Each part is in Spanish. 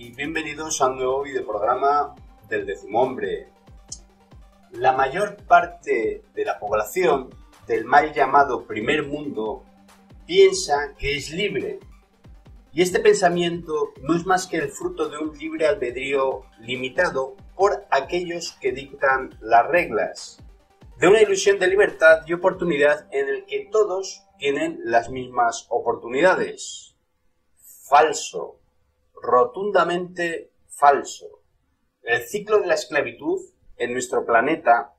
y bienvenidos a un nuevo videoprograma del Décimo Hombre. La mayor parte de la población del mal llamado Primer Mundo piensa que es libre, y este pensamiento no es más que el fruto de un libre albedrío limitado por aquellos que dictan las reglas, de una ilusión de libertad y oportunidad en el que todos tienen las mismas oportunidades. Falso, rotundamente falso. El ciclo de la esclavitud en nuestro planeta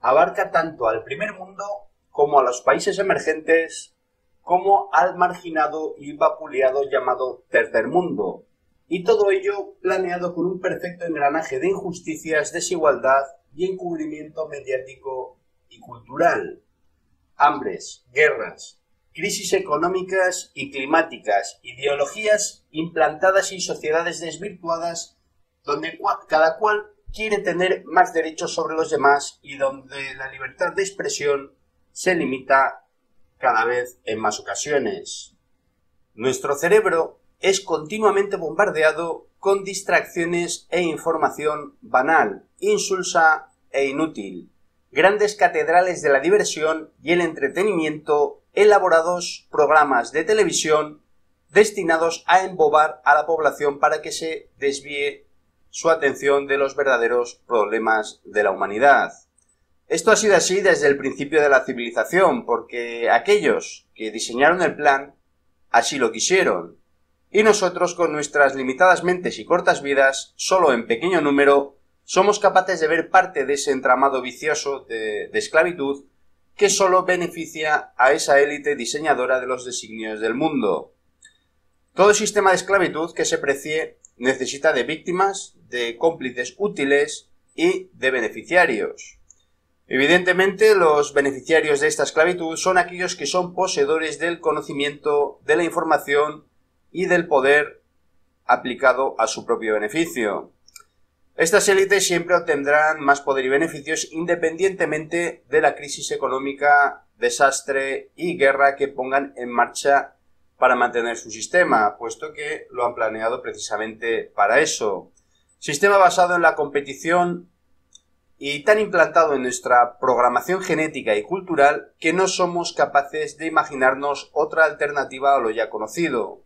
abarca tanto al primer mundo como a los países emergentes, como al marginado y vapuleado llamado tercer mundo, y todo ello planeado con un perfecto engranaje de injusticias, desigualdad y encubrimiento mediático y cultural. Hambres, guerras, crisis económicas y climáticas, ideologías implantadas y sociedades desvirtuadas donde cada cual quiere tener más derechos sobre los demás y donde la libertad de expresión se limita cada vez en más ocasiones. Nuestro cerebro es continuamente bombardeado con distracciones e información banal, insulsa e inútil. Grandes catedrales de la diversión y el entretenimiento, elaborados programas de televisión destinados a embobar a la población para que se desvíe su atención de los verdaderos problemas de la humanidad. Esto ha sido así desde el principio de la civilización, porque aquellos que diseñaron el plan así lo quisieron, y nosotros con nuestras limitadas mentes y cortas vidas, solo en pequeño número, somos capaces de ver parte de ese entramado vicioso de esclavitud que solo beneficia a esa élite diseñadora de los designios del mundo. Todo sistema de esclavitud que se precie necesita de víctimas, de cómplices útiles y de beneficiarios. Evidentemente, los beneficiarios de esta esclavitud son aquellos que son poseedores del conocimiento, de la información y del poder aplicado a su propio beneficio. Estas élites siempre obtendrán más poder y beneficios independientemente de la crisis económica, desastre y guerra que pongan en marcha para mantener su sistema, puesto que lo han planeado precisamente para eso. Sistema basado en la competición y tan implantado en nuestra programación genética y cultural que no somos capaces de imaginarnos otra alternativa a lo ya conocido.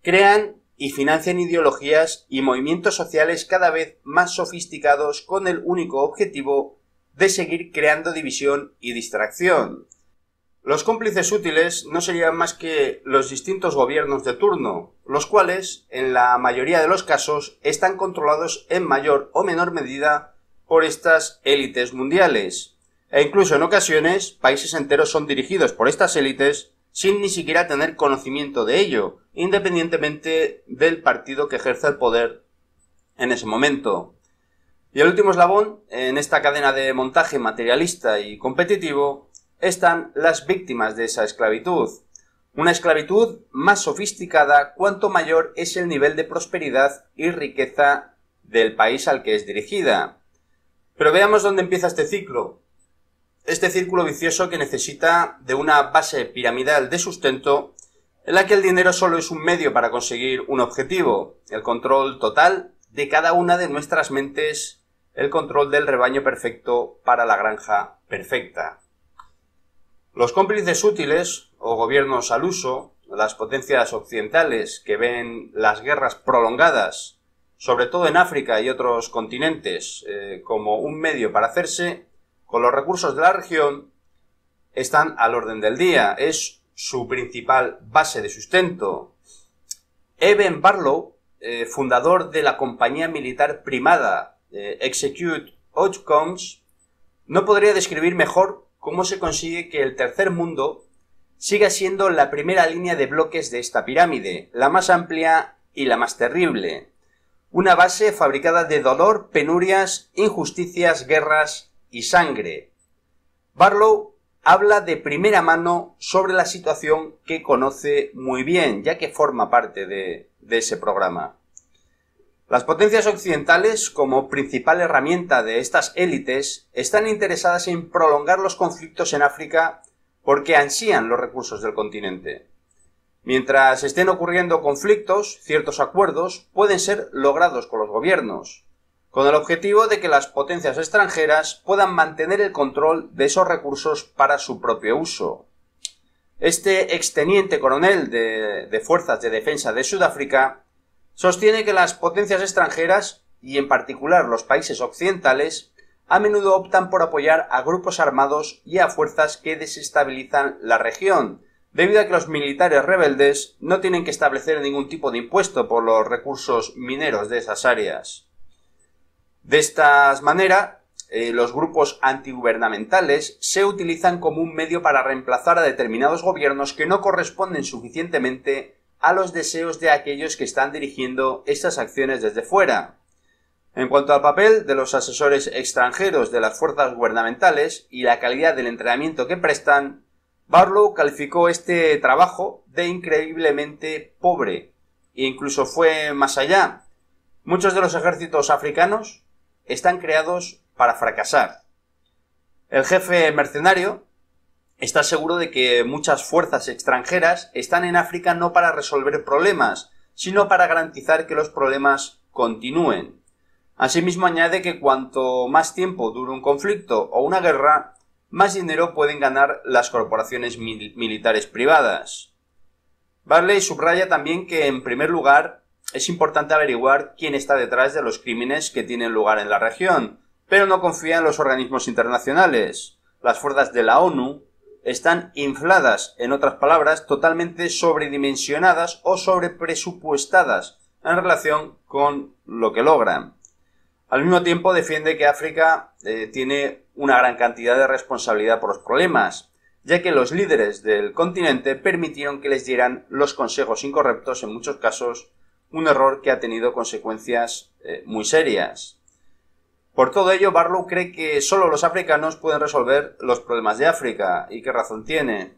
Crean y financian ideologías y movimientos sociales cada vez más sofisticados con el único objetivo de seguir creando división y distracción. Los cómplices útiles no serían más que los distintos gobiernos de turno, los cuales, en la mayoría de los casos, están controlados en mayor o menor medida por estas élites mundiales. E incluso en ocasiones, países enteros son dirigidos por estas élites sin ni siquiera tener conocimiento de ello, independientemente del partido que ejerza el poder en ese momento. Y el último eslabón, en esta cadena de montaje materialista y competitivo, están las víctimas de esa esclavitud. Una esclavitud más sofisticada cuanto mayor es el nivel de prosperidad y riqueza del país al que es dirigida. Pero veamos dónde empieza este ciclo. Este círculo vicioso que necesita de una base piramidal de sustento en la que el dinero solo es un medio para conseguir un objetivo, el control total de cada una de nuestras mentes, el control del rebaño perfecto para la granja perfecta. Los cómplices útiles o gobiernos al uso, las potencias occidentales que ven las guerras prolongadas, sobre todo en África y otros continentes, como un medio para hacerse con los recursos de la región, están al orden del día. Es su principal base de sustento. Eben Barlow, fundador de la compañía militar primada Execute Outcomes, no podría describir mejor cómo se consigue que el tercer mundo siga siendo la primera línea de bloques de esta pirámide, la más amplia y la más terrible. Una base fabricada de dolor, penurias, injusticias, guerras y sangre. Barlow habla de primera mano sobre la situación que conoce muy bien, ya que forma parte de ese programa. Las potencias occidentales, como principal herramienta de estas élites, están interesadas en prolongar los conflictos en África porque ansían los recursos del continente. Mientras estén ocurriendo conflictos, ciertos acuerdos pueden ser logrados con los gobiernos, con el objetivo de que las potencias extranjeras puedan mantener el control de esos recursos para su propio uso. Este exteniente coronel de Fuerzas de Defensa de Sudáfrica sostiene que las potencias extranjeras, y en particular los países occidentales, a menudo optan por apoyar a grupos armados y a fuerzas que desestabilizan la región, debido a que los militares rebeldes no tienen que establecer ningún tipo de impuesto por los recursos mineros de esas áreas. De esta manera, los grupos antigubernamentales se utilizan como un medio para reemplazar a determinados gobiernos que no corresponden suficientemente a los deseos de aquellos que están dirigiendo estas acciones desde fuera. En cuanto al papel de los asesores extranjeros de las fuerzas gubernamentales y la calidad del entrenamiento que prestan, Barlow calificó este trabajo de increíblemente pobre e incluso fue más allá. Muchos de los ejércitos africanos están creados para fracasar. El jefe mercenario está seguro de que muchas fuerzas extranjeras están en África no para resolver problemas, sino para garantizar que los problemas continúen. Asimismo añade que cuanto más tiempo dure un conflicto o una guerra, más dinero pueden ganar las corporaciones militares privadas. Barley subraya también que, en primer lugar, es importante averiguar quién está detrás de los crímenes que tienen lugar en la región, pero no confía en los organismos internacionales. Las fuerzas de la ONU están infladas, en otras palabras, totalmente sobredimensionadas o sobrepresupuestadas en relación con lo que logran. Al mismo tiempo defiende que África tiene una gran cantidad de responsabilidad por los problemas, ya que los líderes del continente permitieron que les dieran los consejos incorrectos, en muchos casos, un error que ha tenido consecuencias muy serias. Por todo ello, Barlow cree que solo los africanos pueden resolver los problemas de África, y qué razón tiene.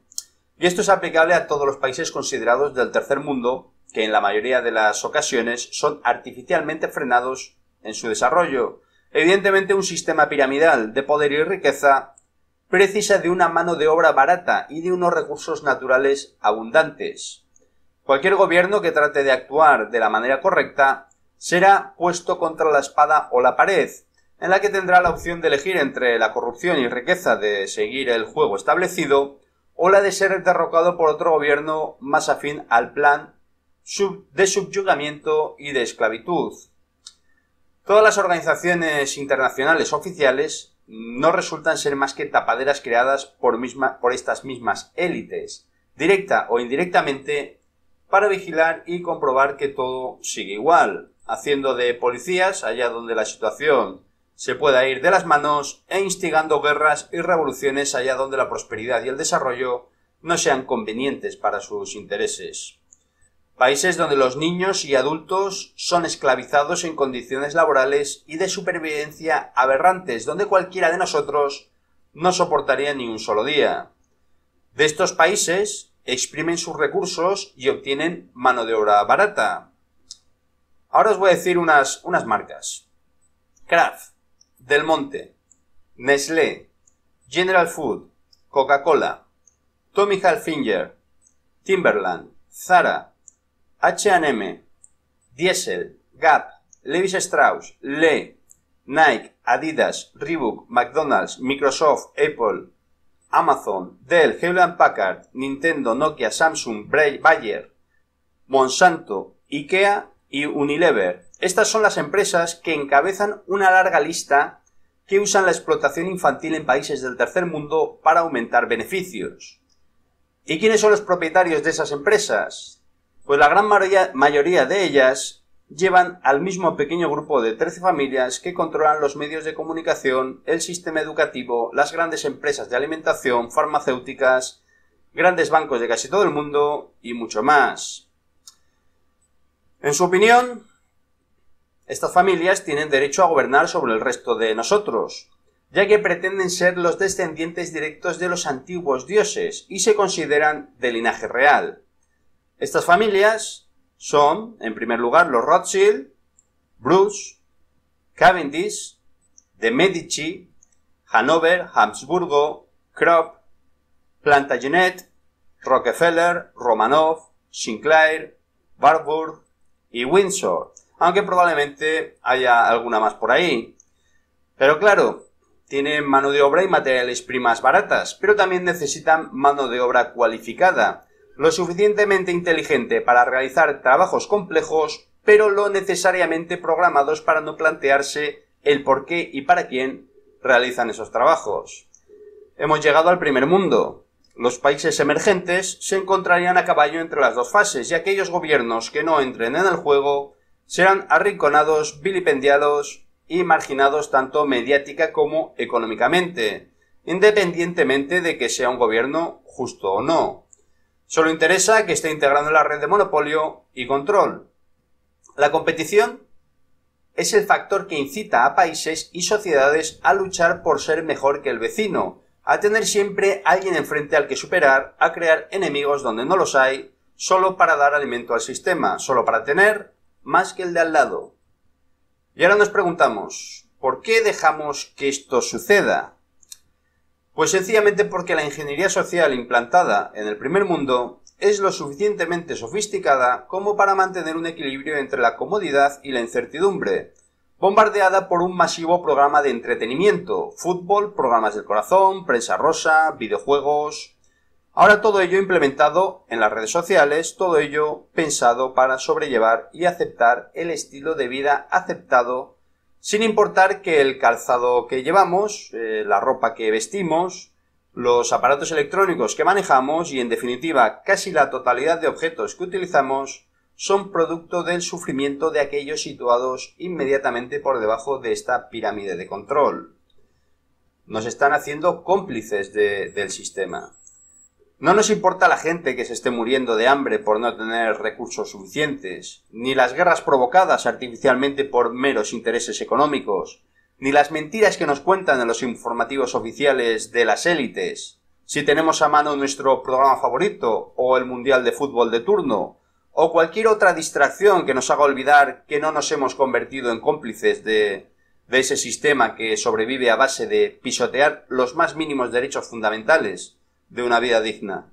Y esto es aplicable a todos los países considerados del tercer mundo, que en la mayoría de las ocasiones son artificialmente frenados en su desarrollo. Evidentemente, un sistema piramidal de poder y riqueza precisa de una mano de obra barata y de unos recursos naturales abundantes. Cualquier gobierno que trate de actuar de la manera correcta será puesto contra la espada o la pared, en la que tendrá la opción de elegir entre la corrupción y riqueza de seguir el juego establecido o la de ser derrocado por otro gobierno más afín al plan de subyugamiento y de esclavitud. Todas las organizaciones internacionales oficiales no resultan ser más que tapaderas creadas por estas mismas élites, directa o indirectamente, para vigilar y comprobar que todo sigue igual, haciendo de policías allá donde la situación se pueda ir de las manos e instigando guerras y revoluciones allá donde la prosperidad y el desarrollo no sean convenientes para sus intereses. Países donde los niños y adultos son esclavizados en condiciones laborales y de supervivencia aberrantes, donde cualquiera de nosotros no soportaría ni un solo día. De estos países exprimen sus recursos y obtienen mano de obra barata. Ahora os voy a decir unas marcas. Kraft, Del Monte, Nestlé, General Food, Coca-Cola, Tommy Hilfiger, Timberland, Zara, H&M, Diesel, Gap, Levi Strauss, Lee, Nike, Adidas, Reebok, McDonald's, Microsoft, Apple, Amazon, Dell, Hewlett Packard, Nintendo, Nokia, Samsung, Bayer, Monsanto, IKEA y Unilever. Estas son las empresas que encabezan una larga lista que usan la explotación infantil en países del tercer mundo para aumentar beneficios. ¿Y quiénes son los propietarios de esas empresas? Pues la gran mayoría de ellas llevan al mismo pequeño grupo de 13 familias que controlan los medios de comunicación, el sistema educativo, las grandes empresas de alimentación, farmacéuticas, grandes bancos de casi todo el mundo y mucho más. En su opinión, estas familias tienen derecho a gobernar sobre el resto de nosotros, ya que pretenden ser los descendientes directos de los antiguos dioses y se consideran de linaje real. Estas familias son, en primer lugar, los Rothschild, Bruce, Cavendish, de Medici, Hanover, Habsburgo, Krupp, Plantagenet, Rockefeller, Romanov, Sinclair, Warburg y Windsor, aunque probablemente haya alguna más por ahí. Pero claro, tienen mano de obra y materiales primas baratas, pero también necesitan mano de obra cualificada, lo suficientemente inteligente para realizar trabajos complejos, pero lo necesariamente programados para no plantearse el por qué y para quién realizan esos trabajos. Hemos llegado al primer mundo. Los países emergentes se encontrarían a caballo entre las dos fases y aquellos gobiernos que no entren en el juego serán arrinconados, vilipendiados y marginados tanto mediática como económicamente, independientemente de que sea un gobierno justo o no. Solo interesa que esté integrado en la red de monopolio y control. La competición es el factor que incita a países y sociedades a luchar por ser mejor que el vecino, a tener siempre alguien enfrente al que superar, a crear enemigos donde no los hay, solo para dar alimento al sistema, solo para tener más que el de al lado. Y ahora nos preguntamos, ¿por qué dejamos que esto suceda? Pues sencillamente porque la ingeniería social implantada en el primer mundo es lo suficientemente sofisticada como para mantener un equilibrio entre la comodidad y la incertidumbre, bombardeada por un masivo programa de entretenimiento, fútbol, programas del corazón, prensa rosa, videojuegos. Ahora todo ello implementado en las redes sociales, todo ello pensado para sobrellevar y aceptar el estilo de vida aceptado, sin importar que el calzado que llevamos, la ropa que vestimos, los aparatos electrónicos que manejamos y, en definitiva, casi la totalidad de objetos que utilizamos son producto del sufrimiento de aquellos situados inmediatamente por debajo de esta pirámide de control. Nos están haciendo cómplices del sistema. No nos importa la gente que se esté muriendo de hambre por no tener recursos suficientes, ni las guerras provocadas artificialmente por meros intereses económicos, ni las mentiras que nos cuentan en los informativos oficiales de las élites. Si tenemos a mano nuestro programa favorito, o el mundial de fútbol de turno, o cualquier otra distracción que nos haga olvidar que no nos hemos convertido en cómplices de ese sistema que sobrevive a base de pisotear los más mínimos derechos fundamentales de una vida digna.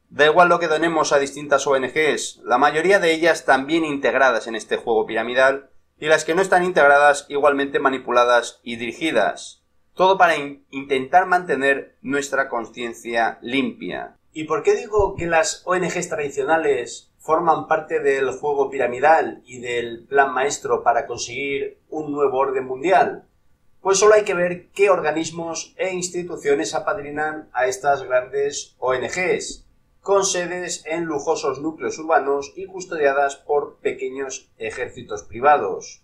Da igual lo que donemos a distintas ONGs, la mayoría de ellas también integradas en este juego piramidal, y las que no están integradas igualmente manipuladas y dirigidas. Todo para intentar mantener nuestra conciencia limpia. ¿Y por qué digo que las ONGs tradicionales forman parte del juego piramidal y del plan maestro para conseguir un nuevo orden mundial? Pues solo hay que ver qué organismos e instituciones apadrinan a estas grandes ONGs, con sedes en lujosos núcleos urbanos y custodiadas por pequeños ejércitos privados.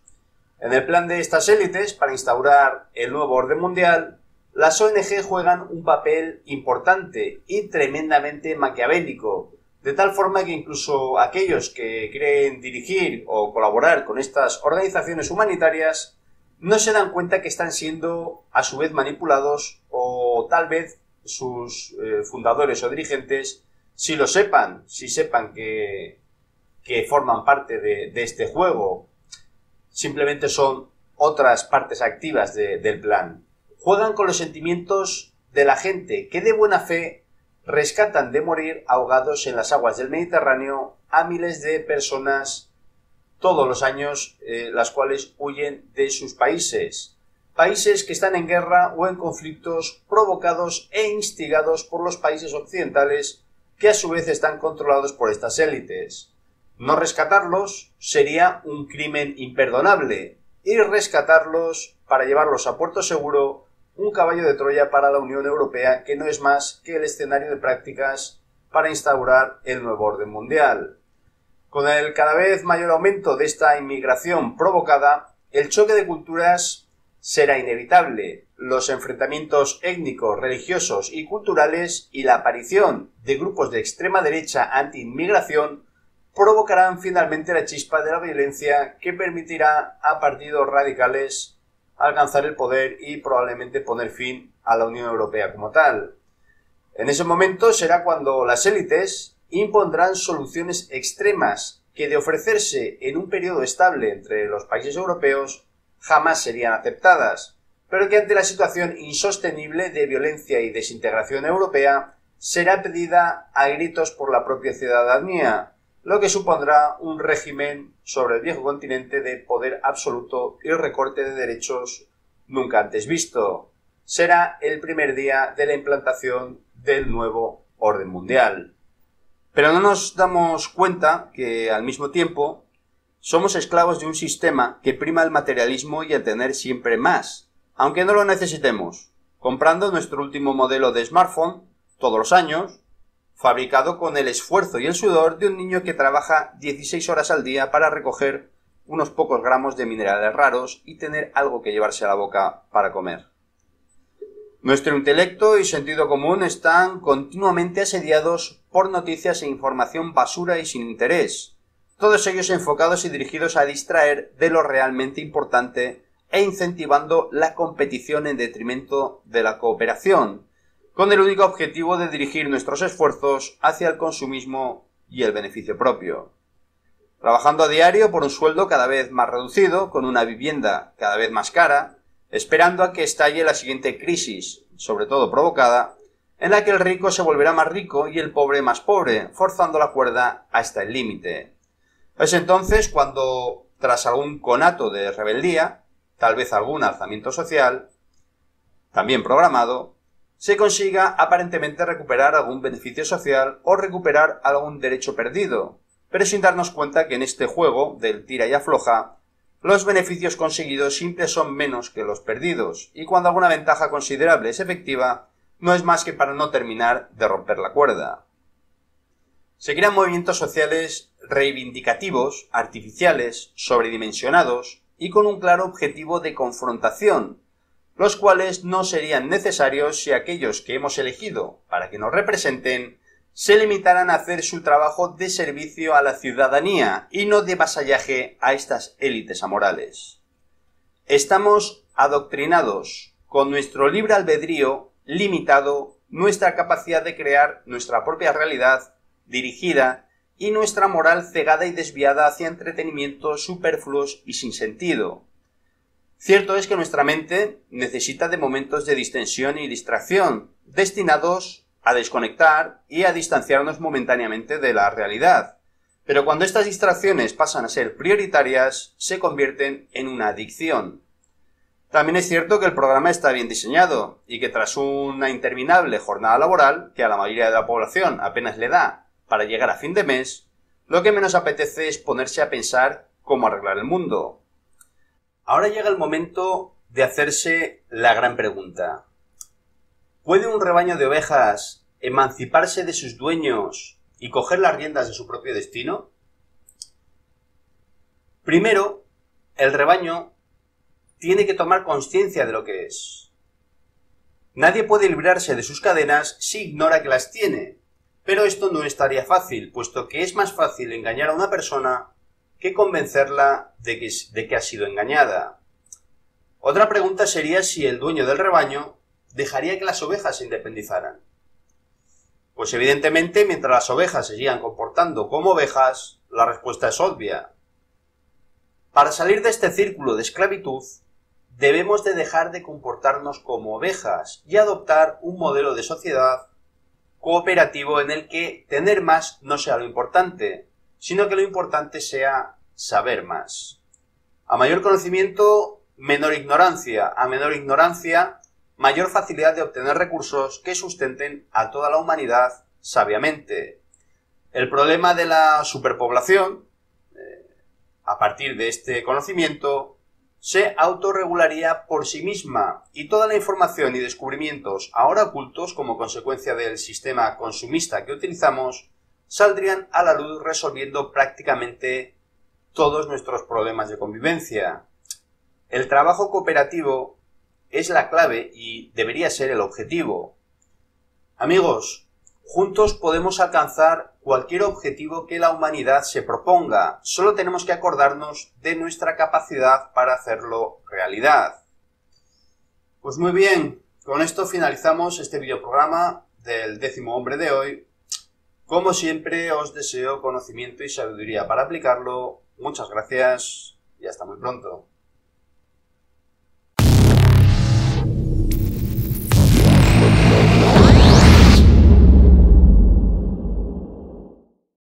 En el plan de estas élites para instaurar el nuevo orden mundial, las ONG juegan un papel importante y tremendamente maquiavélico, de tal forma que incluso aquellos que creen dirigir o colaborar con estas organizaciones humanitarias no se dan cuenta que están siendo a su vez manipulados, o tal vez sus fundadores o dirigentes si lo sepan, si sepan que forman parte de este juego. Simplemente son otras partes activas del plan. Juegan con los sentimientos de la gente que de buena fe rescatan de morir ahogados en las aguas del Mediterráneo a miles de personas todos los años, las cuales huyen de sus países. Países que están en guerra o en conflictos provocados e instigados por los países occidentales, que a su vez están controlados por estas élites. No rescatarlos sería un crimen imperdonable, y rescatarlos para llevarlos a puerto seguro, un caballo de Troya para la Unión Europea, que no es más que el escenario de prácticas para instaurar el nuevo orden mundial. Con el cada vez mayor aumento de esta inmigración provocada, el choque de culturas será inevitable. Los enfrentamientos étnicos, religiosos y culturales y la aparición de grupos de extrema derecha anti-inmigración provocarán finalmente la chispa de la violencia que permitirá a partidos radicales alcanzar el poder y probablemente poner fin a la Unión Europea como tal. En ese momento será cuando las élites impondrán soluciones extremas que, de ofrecerse en un periodo estable entre los países europeos, jamás serían aceptadas, pero que ante la situación insostenible de violencia y desintegración europea será pedida a gritos por la propia ciudadanía, lo que supondrá un régimen sobre el viejo continente de poder absoluto y recorte de derechos nunca antes visto. Será el primer día de la implantación del nuevo orden mundial. Pero no nos damos cuenta que, al mismo tiempo, somos esclavos de un sistema que prima el materialismo y el tener siempre más, aunque no lo necesitemos, comprando nuestro último modelo de smartphone todos los años, fabricado con el esfuerzo y el sudor de un niño que trabaja 16 horas al día para recoger unos pocos gramos de minerales raros y tener algo que llevarse a la boca para comer. Nuestro intelecto y sentido común están continuamente asediados por noticias e información basura y sin interés, todos ellos enfocados y dirigidos a distraer de lo realmente importante e incentivando la competición en detrimento de la cooperación, con el único objetivo de dirigir nuestros esfuerzos hacia el consumismo y el beneficio propio. Trabajando a diario por un sueldo cada vez más reducido, con una vivienda cada vez más cara, esperando a que estalle la siguiente crisis, sobre todo provocada, en la que el rico se volverá más rico y el pobre más pobre, forzando la cuerda hasta el límite. Es entonces cuando, tras algún conato de rebeldía, tal vez algún alzamiento social, también programado, se consiga aparentemente recuperar algún beneficio social o recuperar algún derecho perdido, pero sin darnos cuenta que en este juego del tira y afloja, los beneficios conseguidos siempre son menos que los perdidos, y cuando alguna ventaja considerable es efectiva, no es más que para no terminar de romper la cuerda. Se crean movimientos sociales reivindicativos, artificiales, sobredimensionados y con un claro objetivo de confrontación, los cuales no serían necesarios si aquellos que hemos elegido para que nos representen se limitaran a hacer su trabajo de servicio a la ciudadanía y no de vasallaje a estas élites amorales. Estamos adoctrinados, con nuestro libre albedrío limitado, nuestra capacidad de crear nuestra propia realidad dirigida y nuestra moral cegada y desviada hacia entretenimientos superfluos y sin sentido. Cierto es que nuestra mente necesita de momentos de distensión y distracción, destinados a desconectar y a distanciarnos momentáneamente de la realidad. Pero cuando estas distracciones pasan a ser prioritarias, se convierten en una adicción. También es cierto que el programa está bien diseñado y que tras una interminable jornada laboral, que a la mayoría de la población apenas le da para llegar a fin de mes, lo que menos apetece es ponerse a pensar cómo arreglar el mundo. Ahora llega el momento de hacerse la gran pregunta. ¿Puede un rebaño de ovejas emanciparse de sus dueños y coger las riendas de su propio destino? Primero, el rebaño tiene que tomar conciencia de lo que es. Nadie puede librarse de sus cadenas si ignora que las tiene, pero esto no es tarea fácil, puesto que es más fácil engañar a una persona que convencerla de que ha sido engañada. Otra pregunta sería si el dueño del rebaño dejaría que las ovejas se independizaran. Pues evidentemente, mientras las ovejas se sigan comportando como ovejas, la respuesta es obvia. Para salir de este círculo de esclavitud, debemos de dejar de comportarnos como ovejas y adoptar un modelo de sociedad cooperativo en el que tener más no sea lo importante, sino que lo importante sea saber más. A mayor conocimiento, menor ignorancia. A menor ignorancia, mayor facilidad de obtener recursos que sustenten a toda la humanidad sabiamente. El problema de la superpoblación, a partir de este conocimiento, se autorregularía por sí misma y toda la información y descubrimientos ahora ocultos como consecuencia del sistema consumista que utilizamos saldrían a la luz resolviendo prácticamente todos nuestros problemas de convivencia. El trabajo cooperativo es la clave y debería ser el objetivo. Amigos, juntos podemos alcanzar cualquier objetivo que la humanidad se proponga. Solo tenemos que acordarnos de nuestra capacidad para hacerlo realidad. Pues muy bien, con esto finalizamos este videoprograma del 10º hombre de hoy. Como siempre, os deseo conocimiento y sabiduría para aplicarlo. Muchas gracias y hasta muy pronto.